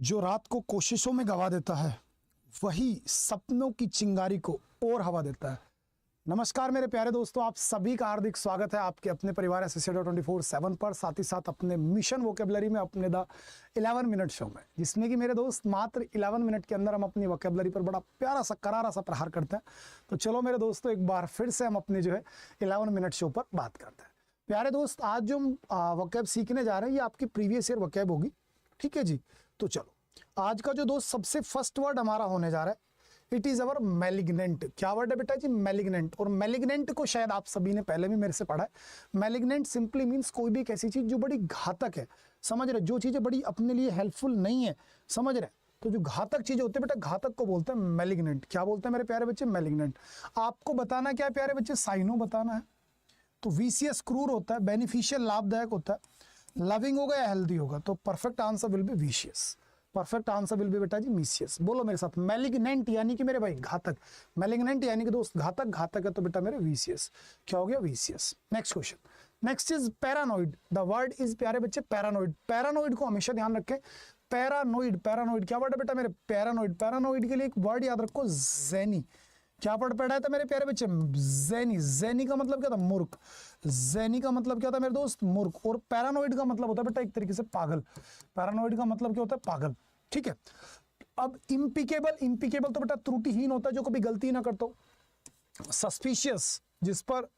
जो रात को कोशिशों में गवा देता है वही सपनों की चिंगारी को और हवा देता है। नमस्कार मेरे प्यारे दोस्तों, आप सभी का हार्दिक स्वागत है आपके अपने परिवार एसोसिएटेड 24/7 पर, साथ ही साथ अपने मिशन वोकेबलरी में, अपने द 11 मिनट शो में, जिसमें कि मेरे दोस्त मात्र 11 मिनट के अंदर हम अपनी वोकेबलरी पर बड़ा प्यारा सा करारा सा प्रहार करते हैं। तो चलो मेरे दोस्तों, एक बार फिर से हम अपने जो है 11 मिनट शो पर बात करते हैं। प्यारे दोस्त, आज जो हम वोकेब सीखने जा रहे हैं ये आपकी प्रीवियस ईयर वोकेब होगी, ठीक है जी। तो चलो, आज का जो दोस्त सबसे फर्स्ट वर्ड हमारा होने जा रहा है, इट इज अवर मैलिग्नेंट। क्या वर्ड है बेटा जी? मैलिग्नेंट। और मैलिग्नेंट को शायद आप सभी ने पहले भी मेरे से पढ़ा है। मैलिग्नेंट सिंपली मीन्स कोई भी एक ऐसी चीज जो बड़ी घातक है, समझ रहे? जो चीजें बड़ी अपने लिए हेल्पफुल नहीं है, समझ रहे? तो जो घातक चीजें होती है बेटा, घातक को बोलते हैं मैलिग्नेंट। क्या बोलते हैं मेरे प्यारे बच्चे? मैलिग्नेंट। आपको बताना क्या है प्यारे बच्चे? साइनो बताना है। तो वीसीएस क्रूर होता है, बेनिफिशियल लाभदायक होता है, लविंग होगा या हेल्दी होगा। तो perfect answer will B vicious. Perfect answer will B बेटा जी मिसियस। बोलो मेरे साथ, मैलिग्नेंट यानी कि मेरे भाई घातक। मैलिग्नेंट यानी कि दोस्त घातक, घातक है तो बेटा मेरे विसियस। क्या हो गया? Vicious. Next question, next is paranoid. The word is प्यारे बच्चे पैरानोइड। पैरानोइड को हमेशा ध्यान रखें। पैरानोइड, पैरानोइड क्या वर्ड है बेटा मेरे? पैरानोइड। पैरानोइड के लिए एक वर्ड याद रखो, ज़ेनी। क्या पढ़ पढ़ा था मेरे प्यारे बच्चे? ज़ेनी। ज़ेनी का मतलब क्या था? मूर्ख। ज़ेनी का मतलब क्या था मेरे दोस्त? मूर्ख। और पैरानोइड का मतलब होता है बेटा एक तरीके से पागल। पैरानोइड का मतलब क्या होता है? पागल, ठीक है। अब इम्पिकेबल, इम्पिकेबल तो बेटा त्रुटिहीन होता है, जो कभी गलती ना करता हो। सस्पिशियस, जिस पर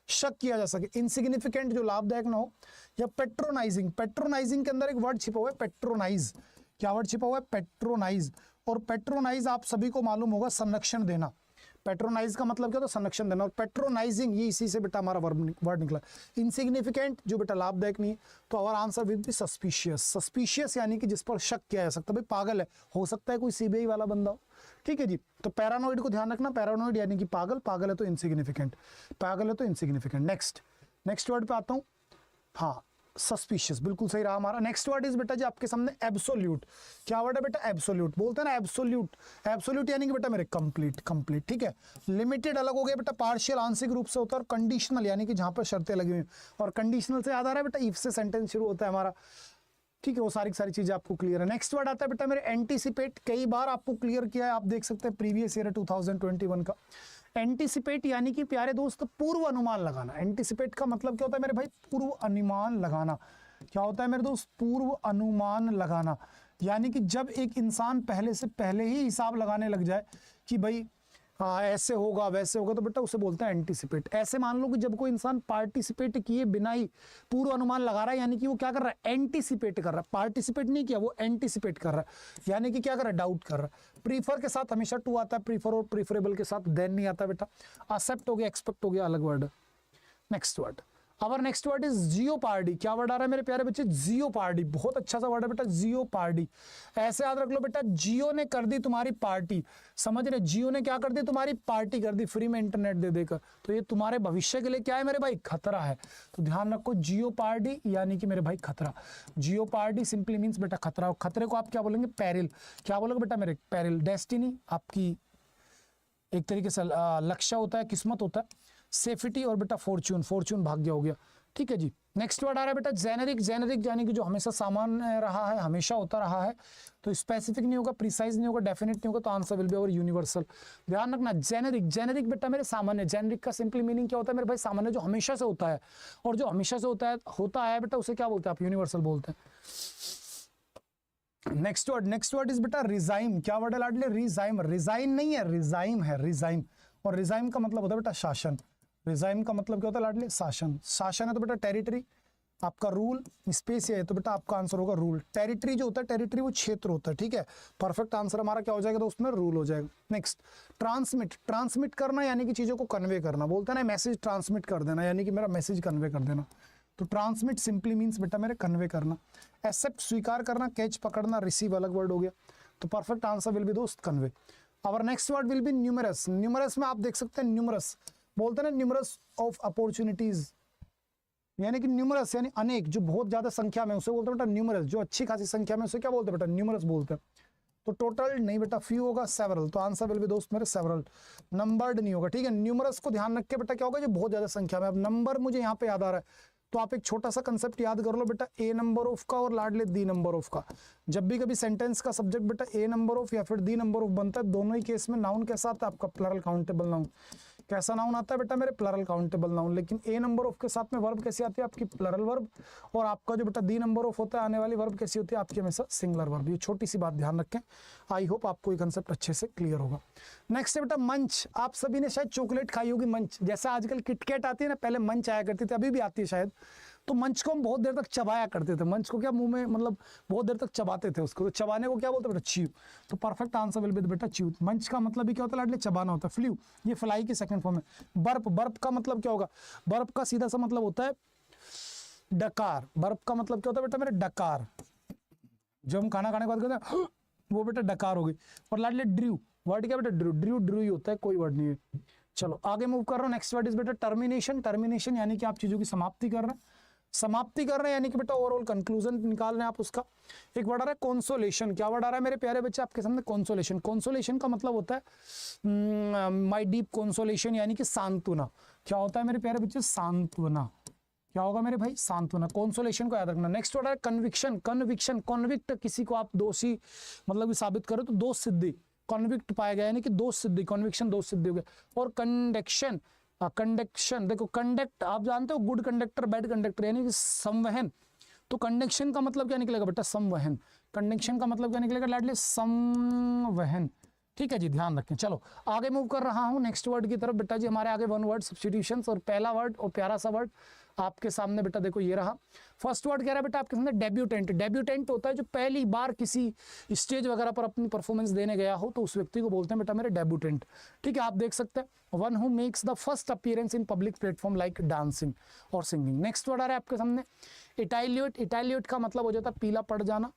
शक किया जा सके। इनसिग्निफिकेंट, जो लाभदायक ना हो। या पेट्रोनाइजिंग। पेट्रोनाइजिंग के अंदर एक वर्ड छिपा हुआ है, पेट्रोनाइज। क्या वर्ड छिपा हुआ है? पेट्रोनाइज। और पेट्रोनाइज आप सभी को मालूम होगा, संरक्षण देना। पेट्रोनाइज का मतलब क्या? तो संरक्षण देना। और पेट्रोनाइजिंग ये इसी से बेटा हमारा वर्ड निकला। इनसिग्निफिकेंट, जो बेटा लाभदायक नहीं, तो our answer will be suspicious. Suspicious यानी कि जिस पर शक किया जा सकता है, भाई पागल है, हो सकता है कोई सीबीआई वाला बंदा हो, ठीक है जी। तो पैरानोइड को ध्यान रखना, पैरानोइड यानी कि पागल, पागल है तो इनसिग्निफिकेंट, पागल है तो इनसिग्निफिकेंट। नेक्स्ट वर्ड पे आता हूं। हाँ, सस्पिशियस, बिल्कुल सही रहा हमारा। नेक्स्ट वर्ड इज बेटा जी आपके सामने एब्सोल्यूट। क्या वर्ड है बेटा? एब्सोल्यूट। बोलते हैं ना एब्सोल्यूट। एब्सोल्यूट यानी कि बेटा मेरे कंप्लीट, कंप्लीट, ठीक है। लिमिटेड अलग हो गया बेटा, पार्शियल आंशिक रूप से होता है। और कंडीशनल यानी कि जहां पर शर्तें लगी हुई। और कंडीशनल से याद आ रहा है बेटा, इफ से सेंटेंस शुरू होता है हमारा, ठीक है। वो सारी चीजें आपको क्लियर है। नेक्स्ट वर्ड आता है बेटा मेरे एंटीसिपेट। कई बार आपको क्लियर किया है, आप देख सकते हैं प्रीवियस ईयर 2021 का। एंटीसिपेट यानी कि प्यारे दोस्त पूर्व अनुमान लगाना। एंटीसिपेट का मतलब क्या होता है मेरे भाई? पूर्व अनुमान लगाना। क्या होता है मेरे दोस्त? पूर्व अनुमान लगाना। यानी कि जब एक इंसान पहले से पहले ही हिसाब लगाने लग जाए कि भाई ऐसे होगा वैसे होगा, तो बेटा उसे बोलते हैं एंटीसिपेट। ऐसे मान लो कि जब कोई इंसान पार्टिसिपेट किए बिना ही पूर्व अनुमान लगा रहा है, यानी कि वो क्या कर रहा है? एंटीसिपेट कर रहा है। पार्टिसिपेट नहीं किया, वो एंटीसिपेट कर रहा है, यानी कि क्या कर रहा है? डाउट कर रहा है। प्रीफर के साथ हमेशा टू आता है, प्रीफर और प्रीफरेबल के साथ देन नहीं आता बेटा। एक्सेप्ट हो गया, एक्सपेक्ट हो गया, अलग word. Next word, our next word is jeopardy. क्या वर्ड आ रहा है मेरे प्यारे बच्चे? जियोपार्डी। बहुत अच्छा सा वर्ड है बेटा, जियोपार्डी। ऐसे याद रख लो बेटा, जियो ने कर दी तुम्हारी पार्टी। समझ रहे? जियो ने क्या कर दी? तुम्हारी पार्टी कर दी, फ्री में इंटरनेट दे देकर। तो ये तुम्हारे भविष्य के लिए क्या है मेरे भाई? खतरा है। तो ध्यान रखो, जियोपार्डी यानी कि मेरे भाई खतरा। जियोपार्डी सिंपली मीन्स बेटा खतरा। खतरे को आप क्या बोलेंगे? पेरिल। क्या बोलोगे बेटा मेरे? पेरिल। डेस्टिनी आपकी एक तरीके से लक्ष्य होता है, किस्मत होता है। सेफ्टी और बेटा फॉर्च्यून, फॉर्च्यून भाग्य हो गया, ठीक है जी। नेक्स्ट वर्ड आ रहा है बेटा जेनेरिक। जेनेरिक यानी कि जो हमेशा सामान्य रहा है, हमेशा होता रहा है। तो स्पेसिफिक नहीं होगा, प्रिसाइज नहीं होगा, डेफिनेट नहीं होगा, तो आंसर विल बी और यूनिवर्सल। ध्यान रखना, जेनेरिक। जेनेरिक बेटा मेरे सामान्य। जेनेरिक का सिंपली मीनिंग क्या होता है मेरे भाई? सामान्य, जो हमेशा से होता है। और जो हमेशा से होता है बेटा, उसे क्या बोलते हैं आप? यूनिवर्सल बोलते हैं। नेक्स्ट वर्ड इज बेटा रिजाइम। क्या वर्ड है लाडले? रिजाइम। रिजाइन नहीं है, रिजाइम है, रिजाइम। और रिजाइम का मतलब होता है बेटा शासन। रिजाइम का मतलब क्या होता है लाडले? शासन। शासन है तो बेटा टेरिटरी, आपका रूल। स्पेस है तो बेटा आपका आंसर होगा रूल। टेरिटरी जो होता है, टेरिटरी वो क्षेत्र होता है, ठीक है। परफेक्ट आंसर हमारा क्या हो जाएगा? तो उसमें रूल हो जाएगा। Next, transmit. ट्रांसमिट करना यानी कि चीजों को कन्वे करना। बोलते हैं ना मैसेज ट्रांसमिट कर देना, यानी कि मेरा मैसेज कन्वे कर देना। तो ट्रांसमिट सिंपली मीन्स बेटा मेरे कन्वे करना। एक्सेप्ट स्वीकार करना, कैच पकड़ना, रिसीव अलग वर्ड हो गया। तो परफेक्ट आंसर विल बी दोस्त convey. Our next word will be numerous. Numerous में आप देख सकते हैं न्यूमरस, बोलते हैं ना न्यूमरस ऑफ अपॉर्चुनिटीज, यानी कि न्यूमरस यानी अनेक, जो बहुत ज्यादा संख्या में, उसे बोलते हैं बेटा न्यूमरस। जो अच्छी खासी संख्या में, उसे क्या बोलते हैं बेटा? न्यूमरस बोलते हैं। तो टोटल नहीं बेटा, फ्यू होगा, सेवरल। तो आंसर विल बी दोस्त मेरे सेवरल। नंबर्ड नहीं होगा, ठीक है। न्यूमरस को ध्यान रख के बेटा क्या होगा? जो बहुत ज्यादा संख्या में। अब नंबर मुझे यहाँ पे याद आ रहा है, तो आप एक छोटा सा कंसेप्ट याद कर लो बेटा, ए नंबर ऑफ का और लाडले दी नंबर ऑफ का। जब भी कभी सेंटेंस का सब्जेक्ट बेटा ए नंबर ऑफ या फिर दी नंबर ऑफ बनता है, दोनों ही केस में नाउन कैसा आता है आपका, प्लरल काउंटेबल नाउन। कैसा नाउन आता है बेटा मेरे, प्लरल काउंटेबल नाउन। लेकिन ए नंबर ऑफ के साथ में वर्ब कैसी आती है आपकी, प्लरल वर्ब। और आपका जो बेटा दी नंबर ऑफ होता है आने वाली वर्ब कैसी होती है आपकी, हमेशा सिंगुलर वर्ब। ये छोटी सी बात ध्यान रखें। आई होप आपको ये कंसेप्ट अच्छे से क्लियर होगा। नेक्स्ट है बेटा मंच। आप सभी ने शायद चॉकलेट खाई होगी मंच, जैसे आजकल किटकैट आती है ना, पहले मंच आया करती थी, अभी भी आती है शायद। तो मंच को हम बहुत देर तक चबाया करते थे। मंच को क्या मुंह में, मतलब बहुत देर तक चबाते थे उसको। तो चबाने को क्या बोलते हैं बेटा, च्यू। तो परफेक्ट आंसर विल बी बेटा च्यू। मंच का मतलब भी क्या होता है लाडले, चबाना होता है। फ्लू, ये फ्लाई की सेकंड फॉर्म है। बर्प, बर्प का मतलब क्या होगा, बर्प का सीधा सा मतलब होता है डकार। बर्प का मतलब क्या होता है बेटा मेरे, डकार। जब हम खाना खाने के बाद कहते हैं वो बेटा डकार हो गई। और लाडले ड्रू, वर्ड क्या बेटा, ड्रू, ड्रू ड्रू ही होता है, कोई वर्ड नहीं है। चलो आगे मूव कर रहा हूँ। नेक्स्ट वर्ड इज बेटा टर्मिनेशन। टर्मिनेशन यानी कि आप चीजों की समाप्ति कर रहे हैं। समाप्ति कर रहे हैं यानी कि बेटा ओवरऑल कंक्लूजन निकाल रहे हैं आप उसका। एक वर्ड आ रहा है कंसोलेशन। क्या वर्ड आ रहा है मेरे प्यारे बच्चे आपके सामने, कंसोलेशन। कंसोलेशन का मतलब होता है माय डीप कंसोलेशन, यानी कि सांत्वना। क्या होता है मेरे प्यारे बच्चे, सांत्वना। क्या होगा मेरे भाई, सांत्वना। कंसोलेशन को याद रखना। नेक्स्ट वर्ड है कन्विक्शन। कन्विक्शन, कन्विक्ट, किसी को आप दोषी मतलब साबित करो तो दोष सिद्धि, कन्विक्ट पाया गया यानी कि दोष सिद्धि, कन्विक्शन दोष सिद्धि हो गया। और कंडक्शन, कंडक्शन देखो, कंडक्ट आप जानते हो, गुड कंडक्टर बैड कंडक्टर यानी कि संवहन। तो कंडक्शन का मतलब क्या निकलेगा बेटा, संवहन। कंडक्शन का मतलब क्या निकलेगा लाडले, संवहन। ठीक है जी, ध्यान रखें। चलो आगे मूव कर रहा हूं नेक्स्ट वर्ड की तरफ बेटा जी। हमारे आगे वन वर्ड सब्स्टिट्यूशंस, और पहला वर्ड और प्यारा सा वर्ड आपके सामने बेटा देखो ये रहा। फर्स्ट वर्ड कह रहा है बेटा आपके सामने डेब्यूटेंट। डेब्यूटेंट होता है जो पहली बार किसी स्टेज वगैरह पर अपनी परफॉर्मेंस देने गया हो, तो उस व्यक्ति को बोलते हैं बेटा मेरे डेब्यूटेंट। ठीक है, आप देख सकते हैं one who makes the first appearance in public platform like dancing और सिंगिंग। नेक्स्ट वर्ड आ रहा है आपके सामने इटाइल्यूट। इटाइल्यूट का मतलब हो जाता है पीला पड़ जाना,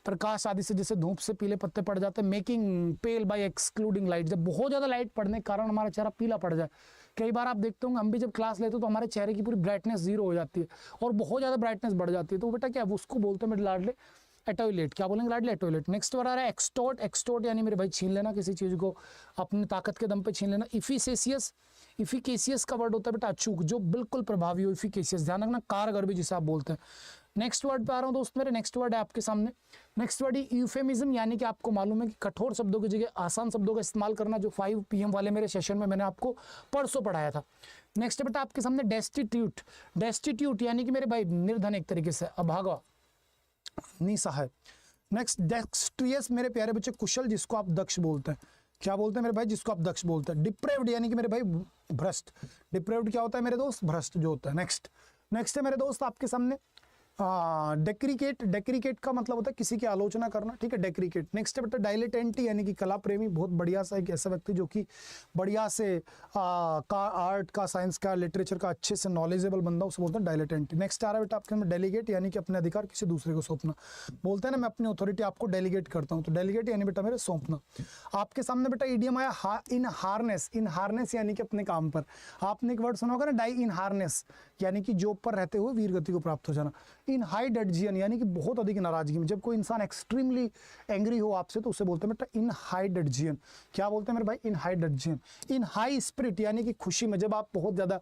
प्रकाश आदि से, जैसे धूप से पीले पत्ते पड़ जाते हैं। मेकिंग पेल बाय एक्सक्लूडिंग लाइट, जब बहुत ज्यादा लाइट पड़ने के कारण हमारा चेहरा पीला पड़ जाए। कई बार आप देखते होंगे हम भी जब क्लास लेते हो तो हमारे चेहरे की पूरी ब्राइटनेस जीरो हो जाती है और बहुत ज्यादा ब्राइटनेस बढ़ जाती है। तो बेटा क्या है, उसको बोलते हैं मेरे लाडले एटोइलेट। क्या बोलेंगे लाडले, एटोइलेट। नेक्स्ट वर्ड आ रहा है एक्सटोर्ट। एक्सटोर्ट यानी मेरे भाई छीन लेना, किसी चीज को अपनी ताकत के दम पे छीन लेना। इफिकेसियस, इफिकेसियस का वर्ड होता है बेटा अचूक, जो बिल्कुल प्रभावी हो। इफिकेसियस ध्यान रखना, कारगर भी जिसे आप बोलते हैं। नेक्स्ट वर्ड पे आ रहा हूं दोस्त मेरे। नेक्स्ट वर्ड है आपके सामने, नेक्स्ट वर्ड यूफेमिज्म, यानी कि आपको मालूम है कि कठोर शब्दों की जगह आसान शब्दों का इस्तेमाल करना, जो 5 PM वाले मेरे सेशन में मैंने आपको परसों पढ़ाया था। नेक्स्ट बेटा आपके सामने डेस्टिट्यूट। डेस्टिट्यूट यानी कि मेरे भाई निर्धन, एक तरीके से अभागा, निसहाय। नेक्स्ट डेक्स्ट्रियस मेरे प्यारे बच्चे कुशल, जिसको आप दक्ष बोलते हैं। क्या बोलते हैं मेरे भाई, जिसको आप दक्ष बोलते हैं। डिप्रेव्ड यानी कि मेरे भाई भ्रष्ट। डिप्रेव्ड क्या होता है मेरे दोस्त, भ्रष्ट जो होता है। नेक्स्ट है मेरे दोस्त आपके सामने डेक्रिकेट। डेक्रिकेट का मतलब होता है किसी की आलोचना करना। ठीक है, डेक्रिकेट। नेक्स्ट है बेटा डायलेटेंटी, यानी कि कला प्रेमी, बहुत बढ़िया सा एक ऐसा व्यक्ति जो कि बढ़िया से आर्ट का, साइंस का, लिटरेचर का अच्छे से नॉलेजेबल बंदा, उसे बोलते हैं डायलेटेंटी। नेक्स्ट आ रहा है बेटा आपके में डेलीगेट, यानी कि अपने अधिकार किसी दूसरे को सौंपना। बोलते हैं ना मैं अपनी अथॉरिटी आपको डेलीगेट करता हूँ, तो डेलीगेट यानी बेटा मेरे सौंपना। आपके सामने बेटा ईडियम आया इन हार्नेस। इन हार्नेस यानी कि अपने काम पर। आपने एक वर्ड सुना होगा ना, डाई इन हार्नेस, यानी कि जॉब पर रहते हुए वीर गति को प्राप्त हो जाना। इन हाई डडजियन यानी कि बहुत अधिक नाराजगी में, जब कोई इंसान एक्सट्रीमली एंग्री हो आपसे तो उसे बोलते हैं बेटा इन हाई डडजियन। क्या बोलते हैं मेरे भाई, in high dudgeon. In high spirit यानी कि खुशी में, जब आप बहुत ज्यादा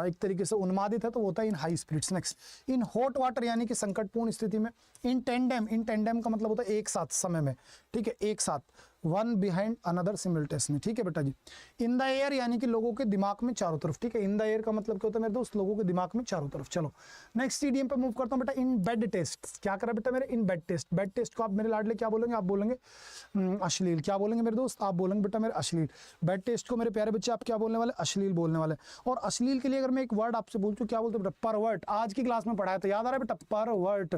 एक तरीके से उन्मादित है तो होता है in high spirits. Next in hot water यानी कि संकटपूर्ण स्थिति में। इन टेंडेम, इन टेंडेम का मतलब होता है एक साथ, समय में। ठीक है, एक साथ, वन बिहाइंड अनदर सिमिल्टेनियसली। ठीक है बेटा जी। इन द एयर यानी कि लोगों के दिमाग में चारों तरफ। ठीक है, इन द एयर का मतलब क्या होता है मेरे दोस्त, लोगों के दिमाग में चारों तरफ। चलो नेक्स्ट ईडीएम पे मूव करता हूं बेटा। इन बेड टेस्ट, क्या करा बेटा मेरे, in bad taste. Bad taste को आप मेरे लाडले क्या बोलेंगे, आप बोलेंगे अश्लील। क्या बोलेंगे मेरे दोस्त, आप बोलेंगे बेटा मेरे अश्लील। बेड टेस्ट को मेरे प्यारे बच्चे आप क्या बोलने वाले, अश्लील बोलने वाले। और अश्लील के लिए अगर मैं एक वर्ड आपसे बोलूं क्या बोलते बेटा, परवर्ट। आज की क्लास में पढ़ाया तो याद आ रहा है बेटा, परवर्ट।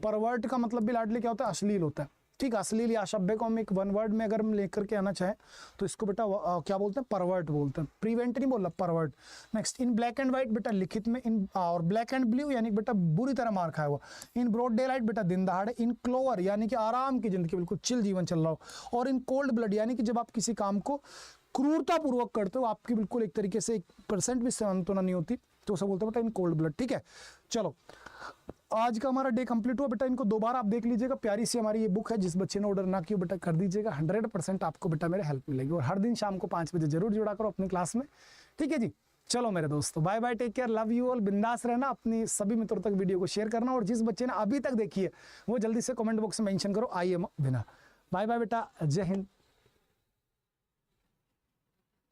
परवर्ट का मतलब भी लाडले क्या होता है, अश्लील होता है। ठीक, अश्लील या असभ्य को हम एक वन वर्ड में अगर हम लेकर के आना चाहें तो इसको बेटा क्या बोलते हैं, परवर्ट बोलते हैं। प्रीवेंट नहीं बोल रहा, pervert. Next in black and white बेटा लिखित में। इन और ब्लैक एंड ब्लू यानी बेटा बुरी तरह मार खाया हुआ। इन ब्रॉड डे लाइट बेटा दिन दहाड़े। इन क्लोवर यानी कि आराम की जिंदगी, बिल्कुल चिल जीवन चल रहा हो। और इन कोल्ड ब्लड यानी कि जब आप किसी काम को क्रूरता पूर्वक करते हो, आपकी बिल्कुल एक तरीके से 1% भी सांत्वना नहीं होती, तो उसे बोलते हैं बेटा इन कोल्ड ब्लड। ठीक है, चलो आज का हमारा डे कंप्लीट हुआ बेटा। इनको दोबारा आप देख लीजिएगा, प्यारी सी हमारी ये बुक है। जिस बच्चे ने ऑर्डर ना किया बेटा कर दीजिएगा, 100% आपको बेटा मेरे हेल्प मिलेगी। और हर दिन शाम को 5 बजे जरूर जुड़ा करो अपनी क्लास में। ठीक है जी। चलो मेरे दोस्तों, bye bye, take care, love you all. बिंदास रहना, अपनी सभी मित्रों तक वीडियो को शेयर करना, और जिस बच्चे ने अभी तक देखी है वो जल्दी से कमेंट बॉक्स में मेंशन करो I am winner. Bye bye बेटा, जय हिंद।